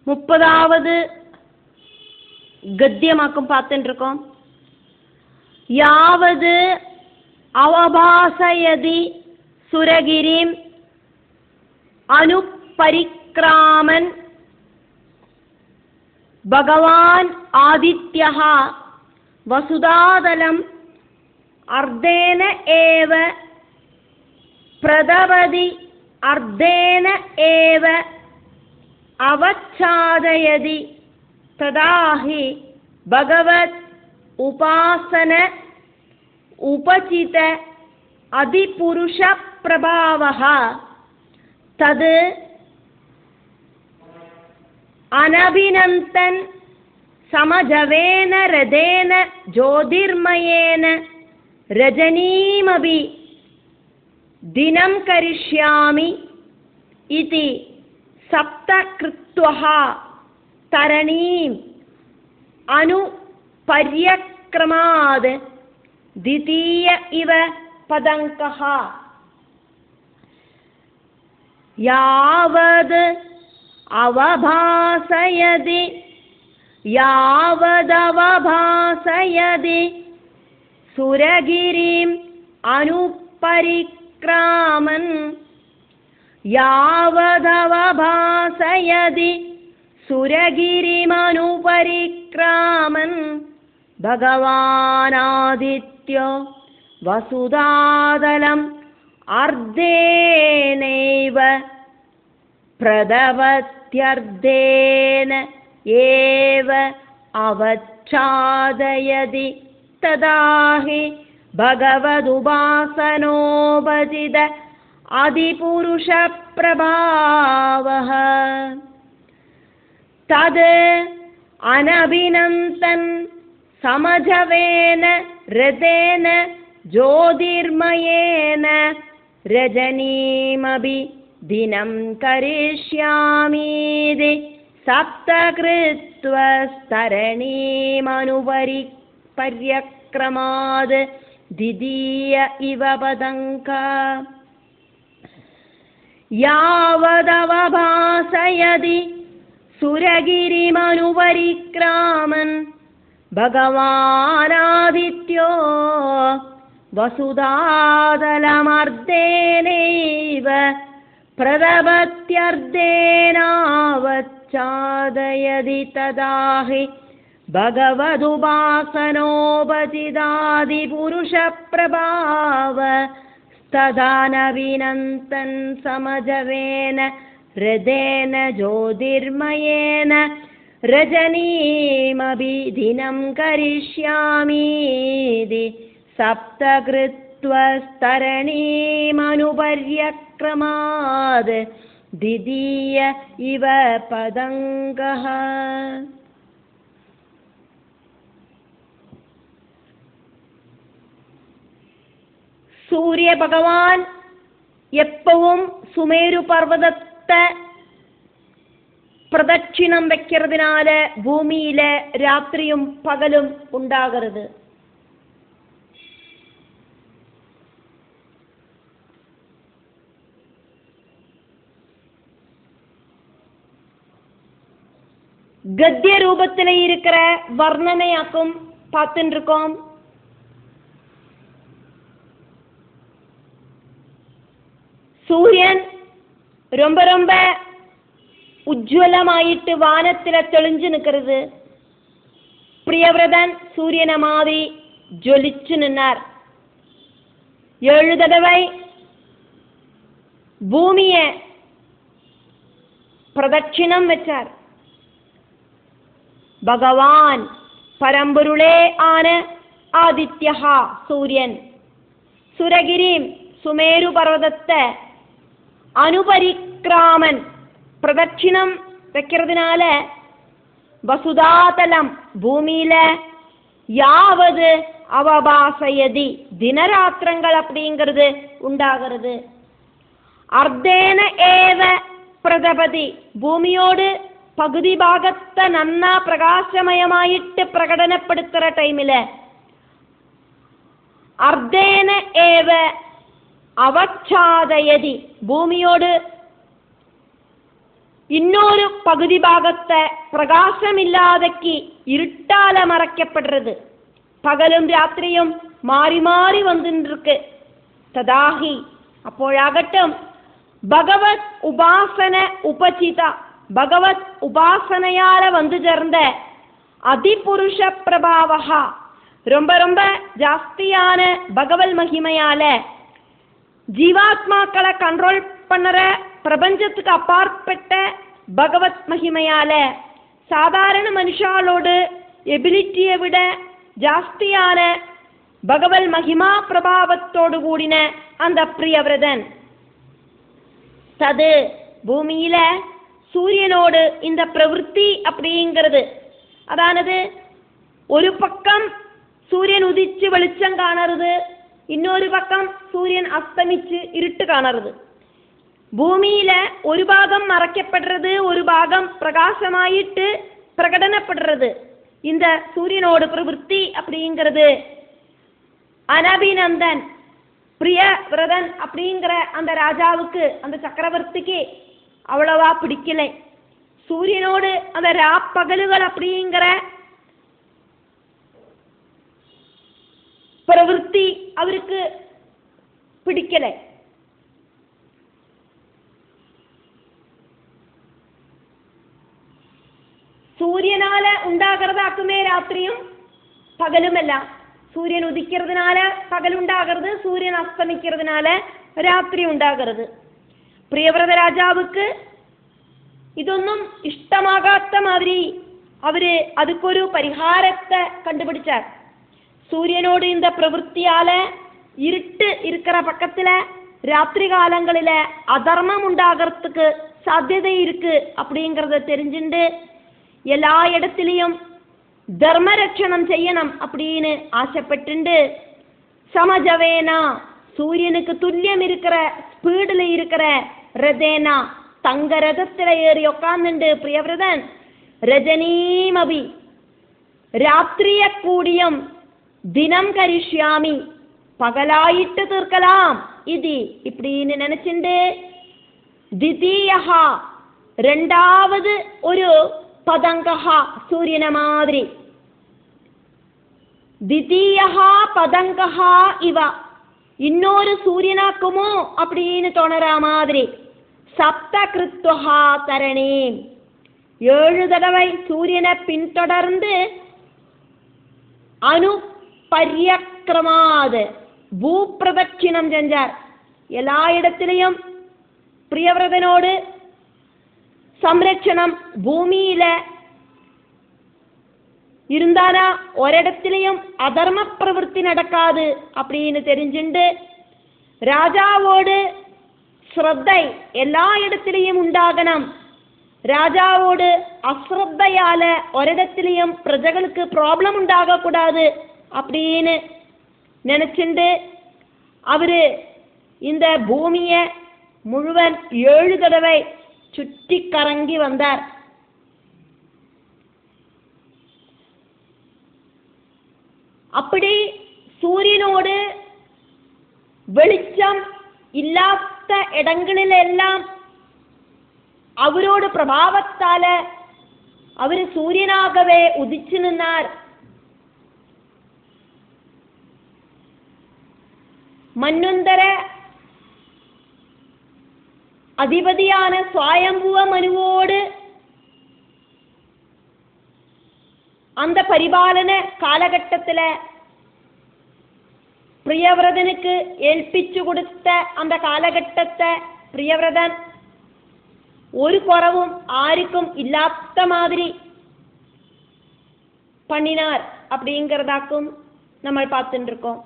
30வது கத்தியமாக்கும் பார்த்துட்டு இருக்கோம். யாவது அவபாசயதி சுரகிரிம் அனுபரிக்ராமன் பகவான் ஆதித்யः வசுதாதலம் அர்த்தேன ஏவ பிரதவதி அர்த்தேன ஏவ அவச்சாதயதி ததாஹி பகவத் உபாசன உபசித அதிபுருஷ பிரபாவः தது அனபினந்தன் समजवेन रदेन ज्योतिर्मयेन रजनीमपि दिनं करिष्यामि इति सप्तकृत्वः तरणीम् अनुपर्यक्रमाद् द्वितीय इव पदङ्कः. यावद् अवभासयति यावदवभासयति सुरगिरिम् अनुपरिक्रामन् यावदवभासयति सुरगिरिमनुपरिक्रामन् भगवानादित्यो वसुधादलम् अर्धेनैव प्रदवत्यर्धेन एव अवच्छादयति तदाहि भगवदुपासनोपचित अधिपुरुषप्रभावः तद् अनभिनन्दन् समझवेन रतेन ज्योतिर्मयेन रजनीमपि दिनं करिष्यामीति सप्तकृत्वस्तरणीमनुपर्यक्रमाद् द्वितीय इव पदङ्का. यावदवभासयति सुरगिरिमनुपरिक्रामन् भगवानादित्यो वसुधादलमर्धेनैव प्रदवत्यर्धेनावच्छादयति तदाहि भगवदुपासनोपचिदादिपुरुषप्रभाव तदानविनन्तन् समजवेन हृदेन ज्योतिर्मयेन रजनीमपि दिनं करिष्यामीति सप्तकृत्वस्तरणीमनुपर्यक्रमाद् द्वितीय इव पदङ्गः. சூரிய பகவான் எப்பவும் சுமேரு பர்வதத்தை பிரதட்சிணம் வைக்கிறதுனால பூமியில ராத்திரியும் பகலும் உண்டாகிறது. கத்திய ரூபத்தில் இருக்கிற வர்ணனையாக்கும் பார்த்துட்டு இருக்கோம். சூரியன் ரொம்ப ரொம்ப உஜ்வலமாயிட்டு வானத்துல தெளிஞ்சு நிற்கிறது. பிரியவிரதன் சூரியனை மாதிரி ஜொலிச்சு நின்னார். 7 தடவை பூமிய பிரதட்சிணம் வச்சார். பகவான் பரம்பொருளே ஆன ஆதித்யா சூரியன் சுரகிரி சுமேரு பர்வதத்தை அனுபரிக்ராமன் பிரதட்சிணம் வைக்கிறதுனால வசுதாதலம் பூமியில யாவது அவபாசயதி தினராத்திரங்கள் அப்படிங்கிறது உண்டாகிறது. அர்த்தேன ஏவ பிரதபதி பூமியோடு பகுதி பாகத்தை நன்னா பிரகாசமயமாயிட்டு பிரகடனப்படுத்துற டைமில் அர்த்தேன ஏவ அவச்சாதயதி பூமியோடு இன்னொரு பகுதி பாகத்தை பிரகாசமில்லாதக்கு இருட்டால மறைக்கப்படுறது. பகலும் ராத்திரியும் மாறி மாறி வந்துருக்கு. ததாகி அப்போழாகட்டும் பகவத் உபாசன உபசிதா, பகவத் உபாசனையால வந்து சேர்ந்த அதிபுருஷ பிரபாவகா, ரொம்ப ரொம்ப ஜாஸ்தியான பகவல் மகிமையால ஜீவாத்மாக்களை கண்ட்ரோல் பண்ணுற பிரபஞ்சத்துக்கு அப்பாற்பட்ட பகவத் மகிமையால சாதாரண மனுஷாலோடு எபிலிட்டியை விட ஜாஸ்தியான பகவல் மகிமா பிரபாவத்தோடு கூடின அந்த பிரியவிரதன் தது பூமியில சூரியனோடு இந்த பிரவൃத்தி அப்படிங்கிறது, அதானது ஒரு பக்கம் சூரியன் உதிச்சு வெளிச்சம் காணறது, இன்னொரு பக்கம் சூரியன் அஸ்தமிச்சு இருட்டு காணறது. பூமியில ஒரு பாகம் மறைக்கப்படுறது, ஒரு பாகம் பிரகாசமாயிட்டு பிரகடனப்படுறது. இந்த சூரியனோடு பிரவൃத்தி அப்படிங்கிறது அனபிநந்தன் பிரியவிரதன் அப்படிங்கிற அந்த ராஜாவுக்கு, அந்த சக்கரவர்த்திக்கு அவ்வளவா பிடிக்கலை. சூரியனோடு அந்த ராப்பகலுகள் அப்படிங்கிற பிரவൃத்தி அவருக்கு பிடிக்கலை. സൂര്യനാല ഉണ്ടാകരുതാക്കുമേ രാത്രിയും പകലുമല്ല. സൂര്യൻ ഉദിക്കുന്നതിനാല പകലുണ്ടാകരുത്, സൂര്യൻ അസ്തമിക്കുന്നതിനാല രാത്രി ഉണ്ടാകരുത്. പ്രിയവ്രത രാജാവുക്ക് ഇതൊന്നും ഇഷ്ടമാകാത്ത മാതിരി അവര് അതുക്കൊരു പരിഹാരത്തെ കണ്ടുപിടിച്ചാർ. சூரியனோடு இந்த பிரவൃத்தியால இருட்டு இருக்கிற பக்கத்துல ராத்திரி காலங்களில அதர்மம் உண்டாகிறதுக்கு சாத்தியதை இருக்கு அப்படிங்கிறத தெரிஞ்சுண்டு எல்லா இடத்திலையும் தர்ம ரட்சணம் செய்யணும் அப்படின்னு ஆசைப்பட்டு சமஜவேனா சூரியனுக்கு துல்லியம் இருக்கிற ஸ்பீடில் இருக்கிற ரதேனா தங்க ரதத்தில் ஏறி உட்கார்ந்துண்டு பிரியவிரதன் ரஜனீமபி രാത്രിയ കൂടിയും ദിനം കരിഷ്യാമി പകലായിട്ട് തീർക്കലാം ഇതി ഇപ്പടിന്ന് നനച്ചിണ്ട്. ദ്വിതീയഹ രണ്ടാമത് ഒരു പതംഗഹ സൂര്യനെ മാതിരി, ദ്വിതീയഹ പതംഗഹ ഇവ இன்னொரு சூரியனாக்குமோ அப்படின்னு தோணரா மாதிரி சப்தகிருத்வஹ தரணி 7 தடவை சூரியனை பின்தொடர்ந்து அனுபரியக்ரமாது பூப்பிரதட்சிணம் செஞ்சார். எல்லா இடத்திலையும் பிரியவிரதனோடு സംരക്ഷണം ഭൂമിയില இருந்தானா ഒരിടത്തിലെയും അധർമ്മ പ്രവൃത്തി നടക്കാது அப்படின்னு தெரிஞ்சுண்டு ராஜாவோடு ശ്രദ്ധை எல்லா இடத்திலையும் உண்டாகணும். ராஜாவோடு அஸ்ரத்தையால ஒரிடத்திலையும் பிரஜகளுக்கு ப்ராப்ளம் உண்டாகக்கூடாது அப்படின்னு நினைச்சுண்டு அவரு இந்த பூமியை முழுவன் 7 தடவை சுற்றி கறங்கி வந்தார். அப்படி சூரியனோடு வெளிச்சம் இல்லாத இடங்களிலெல்லாம் அவரோடு பிரபாவத்தால அவர் சூரியனாகவே உதிச்சு நின்னார். மன்வந்தர அதிபதியான சுவாயம்புவ மனுவோடு அந்த பரிபாலன காலகட்டத்தில் பிரியவிரதனுக்கு ஏൽപ്പിച്ചു கொடுத்த அந்த காலகட்டத்தை பிரியவிரதன் ஒரு குறவும் ஆருக்கும் இல்லாத மாதிரி பண்ணினார் அப்படிங்கிறதாக்கும் நம்ம பார்த்துட்டு இருக்கோம்.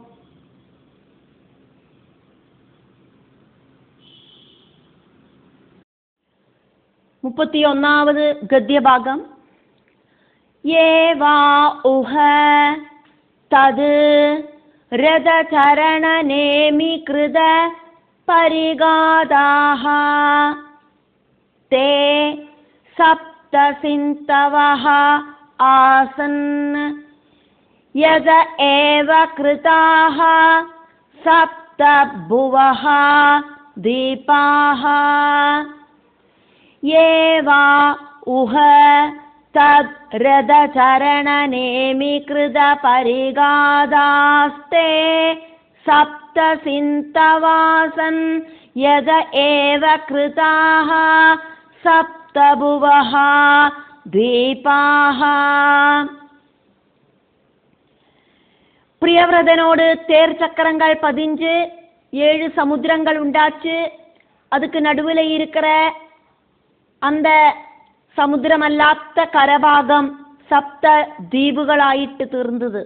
മുപ്പത്തിയൊന്നാമത് ഗദ്യഭാഗം. യേവാ ഉഹ തത് രഥചരണനേമികൃത പരിഗാദാഃ തേ സപ്തസിന്തവഃ ആസन् യദ ഏവ കൃതാഃ സപ്തഭുവഃ ദീപാഃ ये एवा उह तद् रथचरणनेमिकृतपरिगादास्ते सप्त सिन्तवासन् यद एव कृताः सप्त भुवः द्वीपाः. பிரியவிரதனோடு தேர் சக்கரங்கள் 15, 7 சமுத்திரங்கள் உண்டாச்சு. அதுக்கு நடுவில் இருக்கிற அந்த சமுத்திரமல்லாத்த கரபாகம் சப்த தீபுகளாயிட்டு தீர்ந்தது.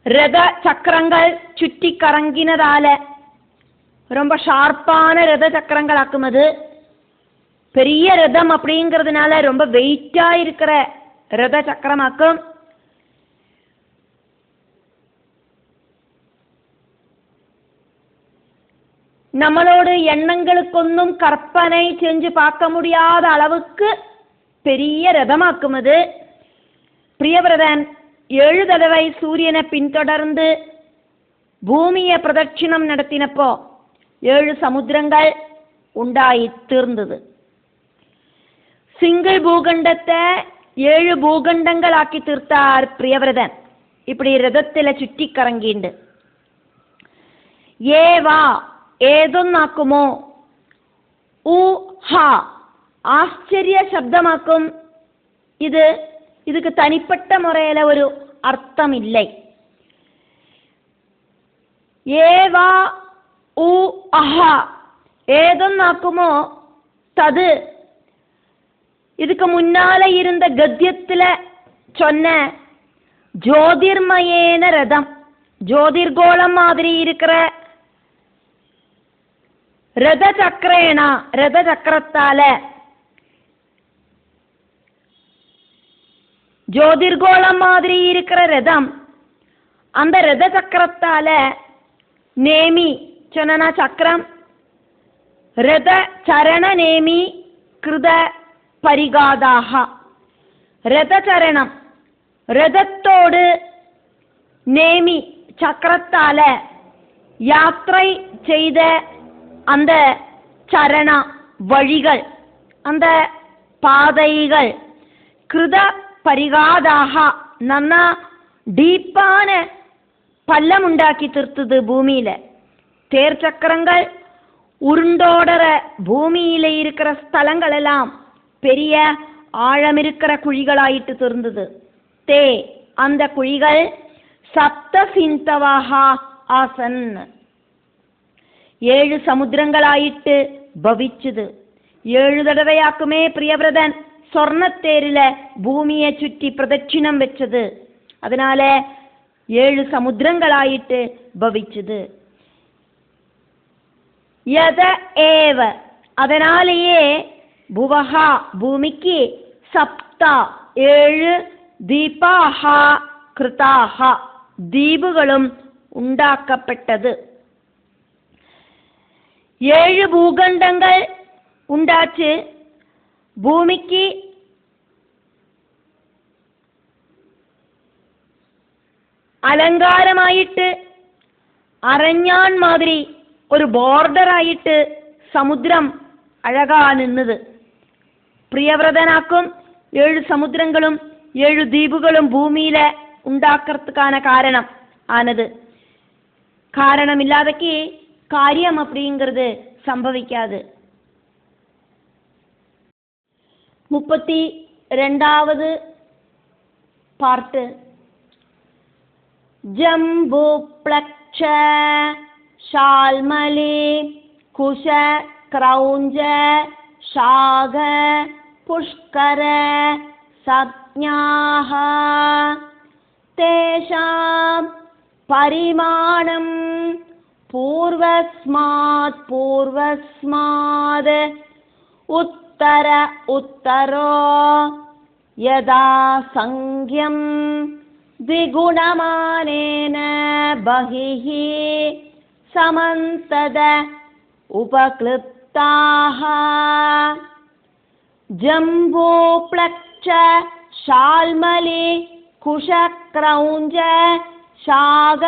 ரத சக்கரங்கள் சுற்றி கறங்கினதால ரொம்ப ஷார்ப்பான ரத சக்கரங்கள் ஆக்குமது. பெரிய ரதம் அப்படிங்கிறதுனால ரொம்ப வெயிட்டா இருக்கிற ரத சக்கரமாக்கும். நம்மளோட எண்ணங்களுக்கொன்னும் கற்பனை செஞ்சு பார்க்க முடியாத அளவுக்கு பெரிய ரதமாக்கும் அது. பிரியவிரதன் 7 தடவை சூரியனை பின்தொடர்ந்து பூமியை பிரதட்சிணம் நடத்தினப்போ 7 சமுத்திரங்கள் உண்டாயி தீர்ந்தது. சிங்கிள் பூகண்டத்தை 7 பூகண்டங்கள் ஆக்கி தீர்த்தார் பிரியவிரதன். இப்படி ரதத்தில் சுற்றி கறங்கிண்டு ஏவா ഏതൊന്നാക്കുമോ ഊഹ ആശ്ചര്യ ശബ്ദമാക്കും. இதுக்கு தனிப்பட்ட முறையில ஒரு அர்த்தம் இல்லை. ஏவா ஊ அஹ ஏதொன்னாக்குமோ தது இதுக்கு முன்னால இருந்த கத்தியத்துல சொன்ன ஜோதிர்மயேன ரதம் ஜோதிர்கோளம் மாதிரி இருக்கிற ரத சக்கரேனா ரத சக்கரத்தால ஜோதிர்கோளம் மாதிரி இருக்கிற ரதம் அந்த ரத சக்கரத்தால நேமி சொன்னா சக்கரம் ரத சரண நேமி கிருத பரிகாதாக ரத சரணம் ரதத்தோடு நேமி சக்கரத்தால யாத்திரை செய்த அந்த சரண வழிகள் அந்த பாதைகள் கிருத பரிகாதாக நன்னா டீப்பான பள்ளம் உண்டாக்கி தீர்த்தது பூமியில. தேர் சக்கரங்கள் உருண்டோடற பூமியில இருக்கிற ஸ்தலங்கள் எல்லாம் பெரிய ஆழம் இருக்கிற குழிகளாயிட்டு தீர்ந்தது. அந்த குழிகள் சப்த சிந்தவாக ஆசன் 7 சமுத்திரங்களாயிட்டு பவிச்சுது. 7 தடவையாக்குமே பிரியவிரதன் சொர்ணத்தேரில பூமியை சுற்றி பிரதட்சிணம் வச்சது. அதனால 7 சமுத்திரங்களாயிட்டு பவிச்சுது. யத ஏவ அதனாலேயே புவஹா பூமிக்கு சப்தா 7 தீபாஹா கிருதாஹா தீபுகளும் உண்டாக்கப்பட்டது. 7 பூகண்டங்கள் உண்டாச்சு. பூமிக்கு அலங்காரமாயிட்டு அரஞ்ஞான் மாதிரி ஒரு பார்டர் ஆயிட்டு சமுத்திரம் அழகா நின்னது. பிரியவிரதனாக்கும் 7 சமுத்திரங்களும் 7 தீபுகளும் பூமியில உண்டாக்குறதுக்கான காரணம் ஆனது. காரணம் இல்லாதக்கு காரியம் அப்படிங்கிறது சம்பவிக்காது. 32வது பார்ட்டு. ஜம்பு ப்ளக்ஷ ஷால்மலி குஷ க்ரௌஞ்ச ஷாக புஷ்கர சப்ஞாஹ தேஷாம் பரிமாணம் பூர்வஸ்மாத் உத்தர உத்தரோ யதா சங்க்யம் द्विगुणमानेन बहिः समन्तद उपक्लिप्ताः जम्बूप्लक्ष शाल्मलि कुशक्रौञ्ज शाग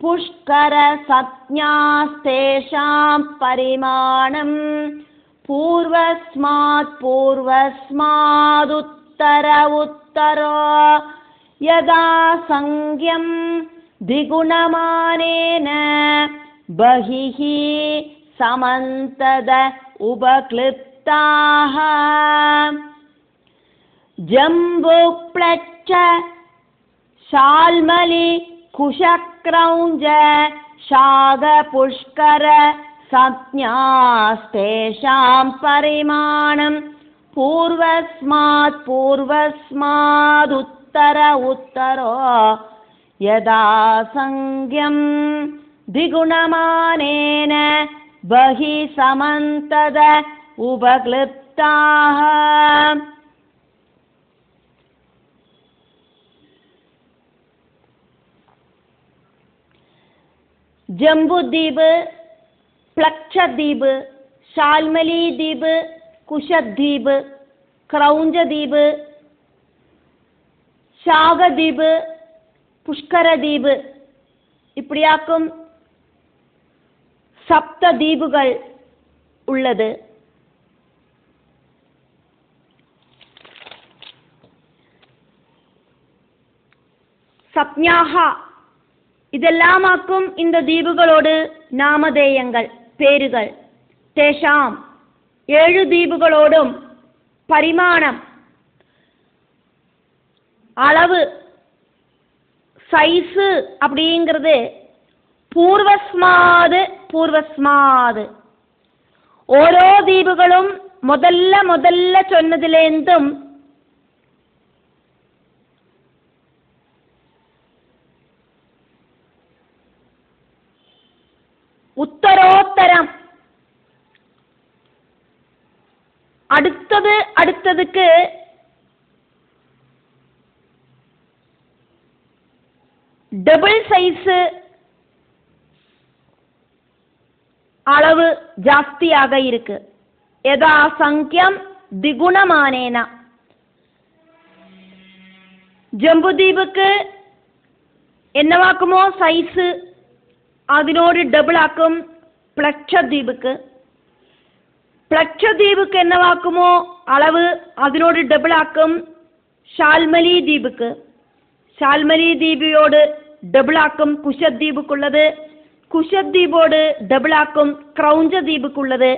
പുഷ്കര സജ്ഞാസ്തേഷാം പരിമാണം പൂർവസ്മാത് പൂർവസ്മാദുത്തര ഉത്തരോ യഥാ സംഖ്യം ദ്വിഗുണമാനേന ബഹിഃ സമന്തദ ഉപക്ലിപ്താഃ ജംബുപ്ലച്ഛ ശാൽമലി കുശക്രൗഞ്ച ശാഖപുഷ്കര സജ്ഞാസ്തേഷാം പരിമാണം പൂർവസ്മാത് പൂർവസ്മാദുത്തര ഉത്തരോ യഥാ സംഖ്യം ദ്വിഗുണമാനേന ബഹിഃ സമന്തദ ഉപക്ലിപ്താഃ. ജംബുദ്വീപ്, പ്ലക്ഷദ്വീപ്, ஷால்மலி ദ്വീപ്, കുശദ്വീപ്, ക്രൗഞ്ചദ്വീപ്, ശാഖദ്വീപ്, പുഷ്കരദ്വീപ് இப்படியாக்கும் സപ്തദ്വീപുകൾ ഉള്ളത്. സപ്ஞாஹ ഇതെല്ലാമാക്കും இந்த ദ്വീപുകളോട് നാമധേയങ്ങൾ, പേരുകൾ. തേഷാം 7 ദ്വീപുകളോടും പരിമാണം, அளவு, சைஸு அப்படிங்கிறது பூர்வஸ்மாது பூர்வஸ்மாது. ഓരോ ദ്വീപുകളും முதல்ல சொன்னதிலேந்தும் உத்தரோத்தரம் அடுத்ததுக்கு டபுள் சைஸ் அளவு ஜாஸ்தியாக இருக்கு. யதா சங்கியம் திகுணமானேன. ஜம்புதீபுக்கு என்னவாக்குமோ சைஸ் അതിനോട് ഡബിൾ ആക്കും പ്ലക്ഷദ്വീപുക്ക്. പ്ലക്ഷദ്വീപുക്ക് എന്നവാക്കുമോ അളവ് അതിനോട് ഡബിൾ ആക്കും ഷാൽമലി ദ്വീപുക്ക്. ഷാൽമലി ദ്വീപിയോട് ഡബിൾ ആക്കും കുശദ്വീപുക്കുള്ളത്. കുശദ്വീപോട് ഡബിൾ ആക്കും ക്രൗഞ്ച ദ്വീപുക്കുള്ളത്.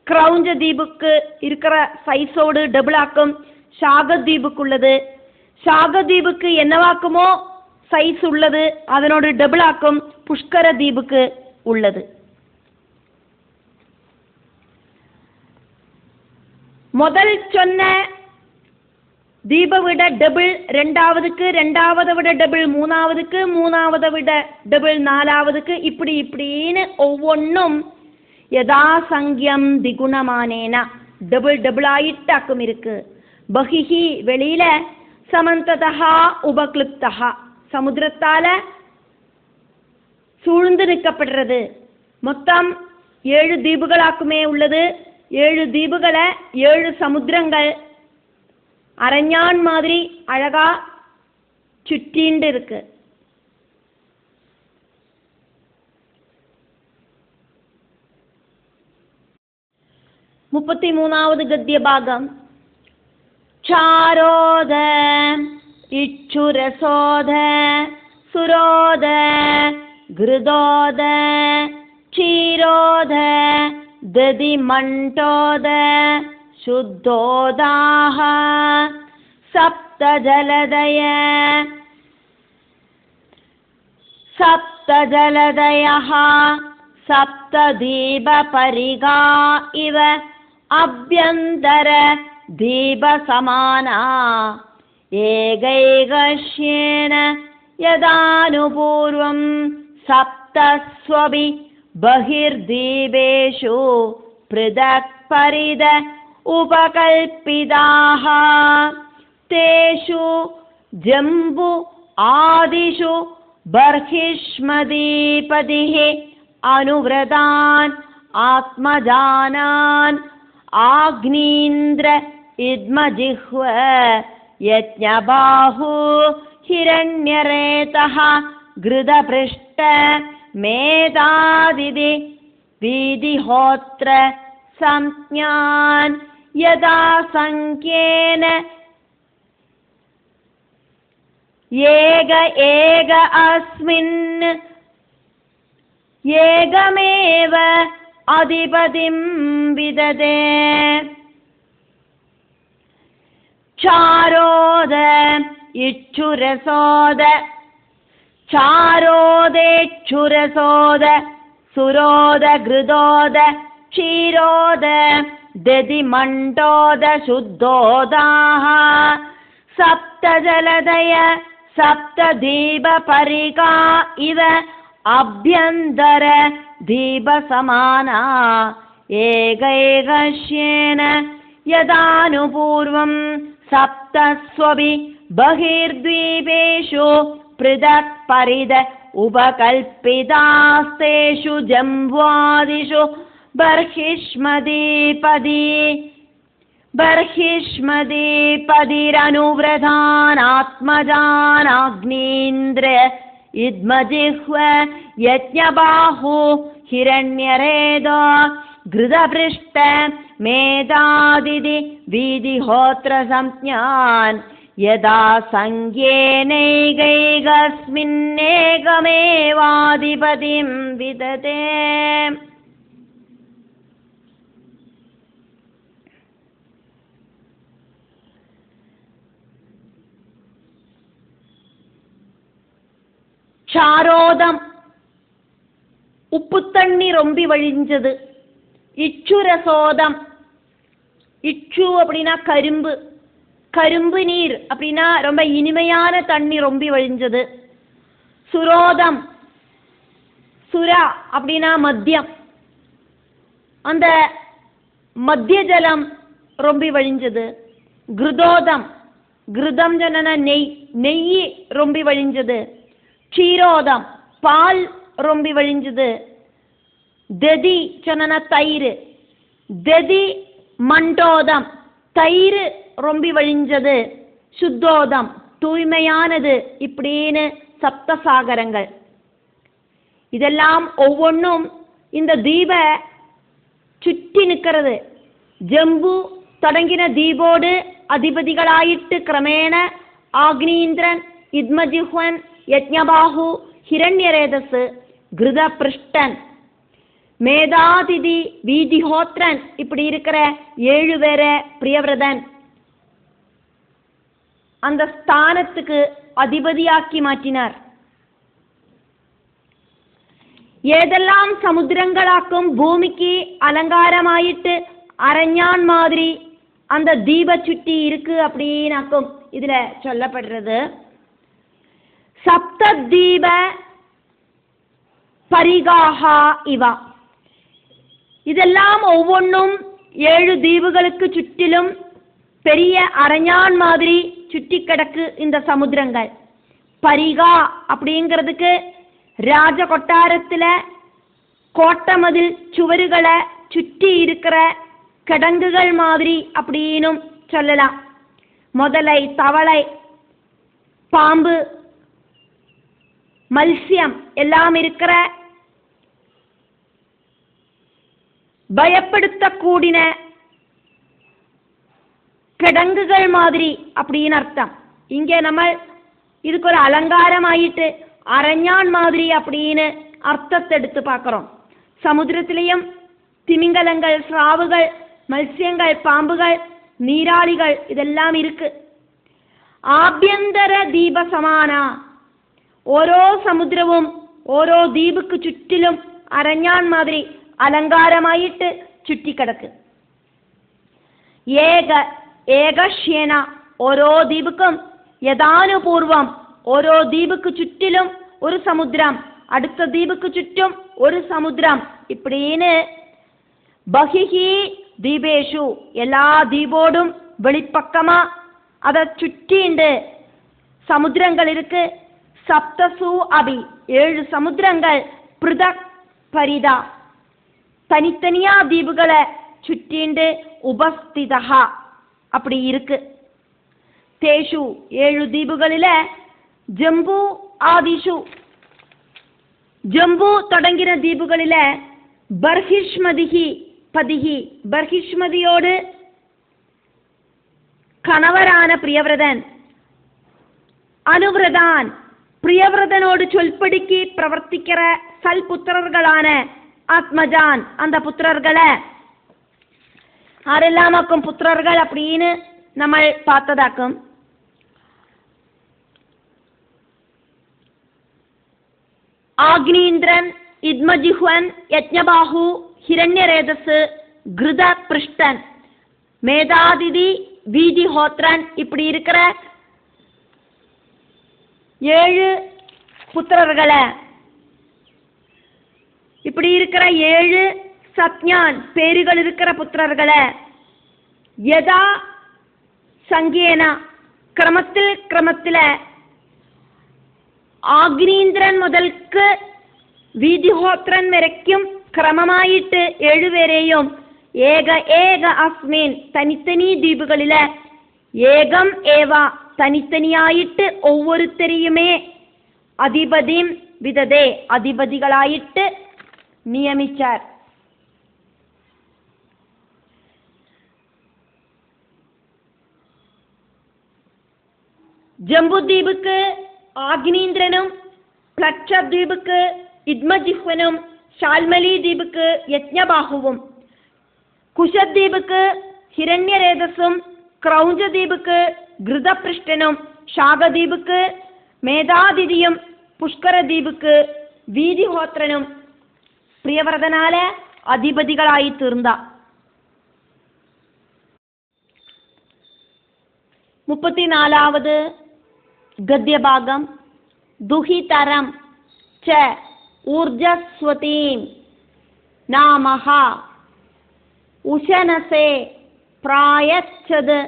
ക്രൗഞ്ച ദ്വീപുക്ക് இருக்கிற സൈസോട് ഡബിൾ ആക്കും ശാഖദ്വീപുക്കുള്ളത്. ശാഖദ്വീപുക്ക് എന്നവാക്കുമോ സൈസ് ഉള്ളത് അതിനോട് ഡബിൾ ആക്കും പുഷ്കര ദ്വീപുക്ക് ഉള്ളത്. முதல் சொன்ன தீபை விட டபுள் ரெண்டாவதுக்கு, ரெண்டாவதை விட டபுள் மூணாவதுக்கு, மூணாவதை விட டபுள் நாலாவதுக்கு, இப்படின்னு ஒவ்வொன்றும் யதா சங்கியம் திகுணமானேன டபுள் ஆயிட்டாக்கும் இருக்கு. பகிஹி வெளியில, சமந்ததா உபக்லிப்தா சமுத்திரத்தால சூழ்ந்து நிற்கப்படுறது. மொத்தம் 7 தீபுகளாக்குமே உள்ளது. 7 தீபுகளை 7 சமுத்திரங்கள் அரஞ்ஞான் மாதிரி அழகா சுற்றிண்டு இருக்கு. 33வது கத்திய பாகம். சாரோத இச்சுரசோத சுரோத கிருதோத க்ஷீரோத दधिमण्टोद शुद्धोदाः सप्तजलदयः सप्तदीपपरिगा इव अभ्यन्तर दीपसमाना एकैकस्येन यदानुपूर्वं सप्तस्वपि बहिर्दीपेषु पृथक् परिद उपकल्पिताः तेषु जम्बु आदिषु बर्हिष्मदीपतिः अनुव्रतान् आत्मजानान् आग्नीन्द्र इद्मजिह्व यज्ञबाहु हिरण्यरेतः घृतपृष्ठ मेधादिति विधिहोत्र संज्ञान् यदा संख्येन एक एक अस्मिन् एकमेव अधिपतिं विदते चारोद इच्छुरसोद चारोदेच्छुरसोद सुरोद घृतोद क्षीरोद दधिमण्डोद शुद्धोदाः सप्तजलदय सप्तदीपपरिका इव अभ्यन्तर दीपसमाना एकैकस्येन यदानुपूर्वं सप्तस्वपि बहिर्द्वीपेषु पृथक् परिद उपकल्पितास्तेषु जम्बुआदिषु बर्हिष्मदीपदिरनुव्रधानात्मजानाग्नीन्द्र इद्मजिह्व यज्ञबाहु हिरण्यरेदो घृतपृष्ठ मेधादिति विधिहोत्र संज्ञान् यदा संज्ञेनैकैकस्मिन्नेकमेवाधिपतिं विदते சாரோதம் உப்பு தண்ணி ரொம்பி வழிஞ்சது. இச்சுரசோதம், இச்சு அப்படின்னா கரும்பு, கரும்பு நீர் அப்படின்னா ரொம்ப இனிமையான தண்ணி ரொம்பி வழிஞ்சது. சுரோதம், சுரா அப்படின்னா மத்தியம், அந்த மத்திய ஜலம் ரொம்பி வழிஞ்சது. கிருதோதம், கிருதம் ஜனன நெய், நெய் ரொம்பி வழிஞ்சது. க்ஷீரோதம், பால் ரொம்பி வழிஞ்சது. ததி சொன்ன தயிர், ததி மண்டோதம், தயிர் ரொம்பி வழிஞ்சது. சுத்தோதம், தூய்மையானது. இப்படின்னு சப்தசாகரங்கள். இதெல்லாம் ஒவ்வொன்றும் இந்த தீப சுற்றி நிற்கிறது. ஜம்பு தொடங்கின தீபோடு அதிபதிகளாயிட்டு கிரமேண ஆக்னீந்திரன், இத்மஜிஹ்வன், யஜ்ஞபாஹு, ஹிரண்யரேதஸ், கிருதபிருஷ்டன், மேதாதிதி, வீதிஹோத்ரன், இப்படி இருக்கிற 7 பேரை பிரியவிரதன் அந்த ஸ்தானத்துக்கு அதிபதியாக்கி மாற்றினார். ஏதெல்லாம் சமுத்திரங்களாக்கும் பூமிக்கு அலங்காரமாயிட்டு அரஞ்ஞான் மாதிரி அந்த தீப சுட்டி இருக்கு அப்படின்னாக்கும் இதுல சொல்லப்படுறது. சப்த தீப பரிகாஹா இவா, இதெல்லாம் ஒவ்வொன்றும் 7 தீபுகளுக்கு சுற்றிலும் பெரிய அரஞ்ஞான் மாதிரி சுற்றி கிடக்கு இந்த சமுத்திரங்கள். பரிகா அப்படிங்கிறதுக்கு ராஜ கொட்டாரத்தில் கோட்டை மதில் சுவருகளை சுற்றி இருக்கிற கிடங்குகள் மாதிரி அப்படின்னும் சொல்லலாம். முதலை, தவளை, பாம்பு, மல்சியம் எல்லாம் இருக்கிற பயப்படுத்தக்கூடின கிடங்குகள் மாதிரி அப்படின்னு அர்த்தம். இங்கே நம்ம இதுக்கு ஒரு அலங்காரம் ஆயிட்டு அரஞ்ஞான் மாதிரி அப்படின்னு அர்த்தத்தை எடுத்து பார்க்குறோம். சமுத்திரத்திலையும் திமிங்கலங்கள், ஸ்ராவுகள், மத்ஸ்யங்கள், பாம்புகள், நீராளிகள் இதெல்லாம் இருக்கு. ஆபியந்தர தீப சமானா, ഓരോ സമുദ്രവും ഓരോ ദ്വീപുക്ക് ചുറ്റിലും അരഞ്ഞാൻ മാതിരി അലങ്കാരമായിട്ട് ചുറ്റിക്കിടക്ക്. ഏകശ്യേന, ഓരോ ദ്വീപുക്കും യഥാനുപൂർവം ഓരോ ദ്വീപുക്ക് ചുറ്റിലും ഒരു സമുദ്രം, അടുത്ത ദ്വീപുക്ക് ചുറ്റും ഒരു സമുദ്രം, இப்படின்னு பஹிஹி தீபேஷு, எல்லா தீபோடும் வெளிப்பக்கமா அதை சுற்றிண்டு சமுத்திரங்கள் இருக்கு. சப்தசு அபி, 7 சமுத்திரங்கள், பிருதக் பரிதா, தனித்தனியா தீபுகளை சுற்றிண்டு உபஸ்திதா அப்படி இருக்கு. தேஷு 7 தீபுகளில ஜம்பு ஆதிஷு ജംബു തുടങ്ങിയ ദ്വീപുകളിലെ ബർഹിഷ്മതിയോട് കണവരാണ് പ്രിയവ്രതൻ. അനുവ്രതാൻ പ്രിയവ്രതനോട് ചൊൽപ്പടിക്ക് പ്രവർത്തിக்கிற സൽപുത്രர்களான ஆத்மஜான் அந்த புத்திரர்களை ஆரெல்லாமாக்கும் புத்திரர்கள் அப்படின்னு நம்ம பார்த்ததாக்கும். ஆக்னீந்திரன், இத்மஜிஹ்வன், யஜ்ஞபாஹு, ஹிரண்யரேதஸ், கிருதபிருஷ்டன், மேதாதிதி, வீதிஹோத்ரன் இப்படி இருக்கிற 7 புத்திரர்களை, இப்படி இருக்கிற 7 சத்ஞான் பேருகள் இருக்கிற புத்திரர்களை யதா சங்கேன கிரமத்தில் ആഗ്നീന്ദ്രൻ മുതൽക്ക് വീതിഹോത്രൻ വരയ്ക്കും ക്രമമായിട്ട് 7 പേരെയും ഏക അസ്മിൻ തനിത്തനി ദ്വീപുകളിലെ ഏകം ഏവ തനിത്തനിയായിട്ട് ഒവ്വൊരുത്തരെയുമേ അധിപതിം വിധതേ അധിപതികളായിട്ട് നിയമിച്ചാർ. ജംബുദ്വീപുക്ക് ആഗ്നീന്ദ്രനും, പ്ലക്ഷദ്വീപുക്ക് ഇദ്മജിഹ്വനും, ശാൽമലി ദ്വീപുക്ക് യജ്ഞബാഹുവും, കുശദ്വീപുക്ക് ഹിരണ്യരേതസും, ക്രൗഞ്ചദ്വീപുക്ക് ഘൃതപൃഷ്ടനും, ശാഖദ്വീപുക്ക് മേധാതിഥിയും, പുഷ്കരദ്വീപുക്ക് വീതിഹോത്രനും പ്രിയവ്രതനാലെ അധിപതികളായി തീർന്ന. 34வது ഗദ്യഭാഗം. ദുഹിതരം ച ഊർജസ്വതീം നാമഃ ഉശനസേ പ്രായച്ഛത്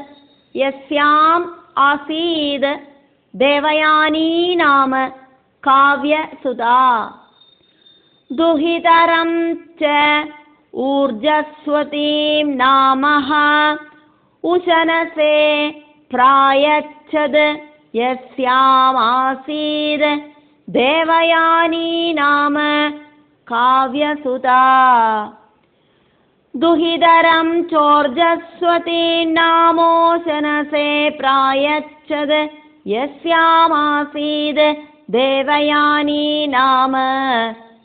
യസ്യാം ആസീത് ദേവയാനീ നാമ കാവ്യസുതാ. ദുഹിതരം ച ഊർജസ്വതീം നാമഃ ഉശനസേ പ്രായച്ഛത് യസ്യാമാസീത് ദേവയാനീ നാമ കാവ്യസുതാ. ദുഹിതരം ചോർജസ്വതീം നാമോശനസേ പ്രായച്ഛത് യസ്യാമാസീത് ദേവയാനീ നാമ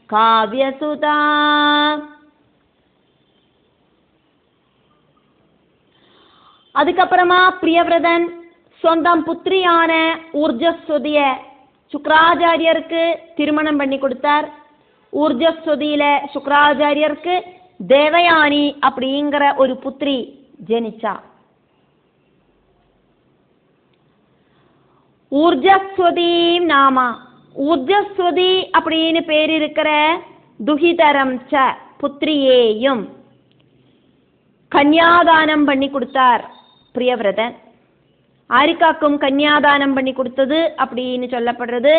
കാവ്യസുതാ. அதுக்கப்புறமா பிரியவிரதன் சொந்தம் புத்திரியான ஊர்ஜஸ்வதிய சுக்ராச்சாரியருக்கு திருமணம் பண்ணி கொடுத்தார். ஊர்ஜஸ்வதியில சுக்ராச்சாரியருக்கு தேவயானி அப்படிங்கிற ஒரு புத்திரி ஜனிச்சா. ஊர்ஜஸ்வதீம் நாமா, ஊர்ஜஸ்வதி அப்படின்னு பேர் இருக்கிற துஹிதரம் ச புத்திரியேயும் கன்யாதானம் பண்ணி கொடுத்தார் பிரியவிரதன். ஆரிக்காக்கும் கன்யாதானம் பண்ணி கொடுத்தது அப்படின்னு சொல்லப்படுறது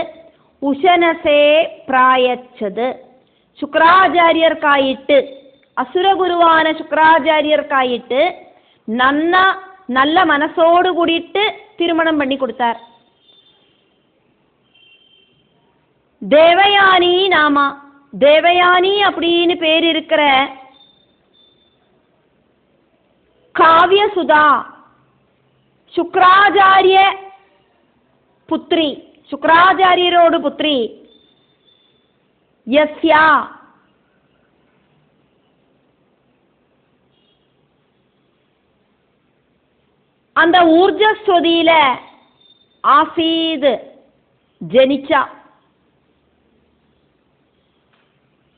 உஷனசே பிராயச்சது. சுக்ராச்சாரியர்க்காயிட்டு, அசுரகுருவான சுக்ராச்சாரியர்க்காயிட்டு நல்ல மனசோடு கூடிட்டு திருமணம் பண்ணி கொடுத்தார். தேவயானி நாமா, தேவயானி அப்படின்னு பேர் இருக்கிற காவியசுதா சுக்ராச்சாரிய புத்திரி, சுக்ராச்சாரியரோடு புத்திரி யஸ்யா அந்த ஊர்ஜஸ்வதியில ஆசீது ஜனிச்சா.